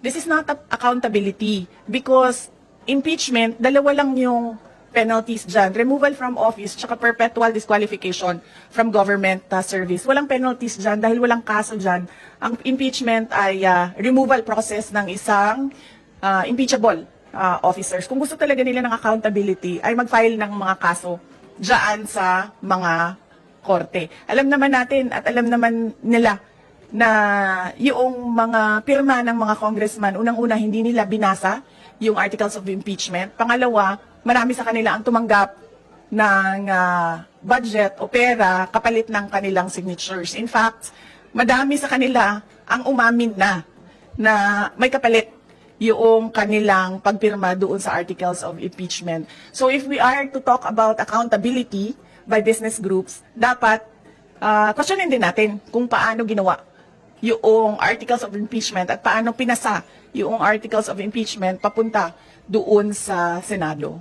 this is not accountability because impeachment, dalawa lang yung penalties dyan. Removal from office, tsaka perpetual disqualification from government service. Walang penalties dyan dahil walang kaso dyan. Ang impeachment ay removal process ng isang impeachable officers. Kung gusto talaga nila ng accountability, ay mag-file ng mga kaso dyan sa mga korte. Alam naman natin at alam naman nila na yung mga pirma ng mga congressman, unang-una hindi nila binasa yung articles of impeachment. Pangalawa, marami sa kanila ang tumanggap ng budget o pera kapalit ng kanilang signatures. In fact, madami sa kanila ang umamin na may kapalit yung kanilang pagpirma doon sa articles of impeachment. So if we are to talk about accountability by business groups, dapat questionin din natin kung paano ginawa yung articles of impeachment at paano pinasa yung articles of impeachment papunta doon sa Senado.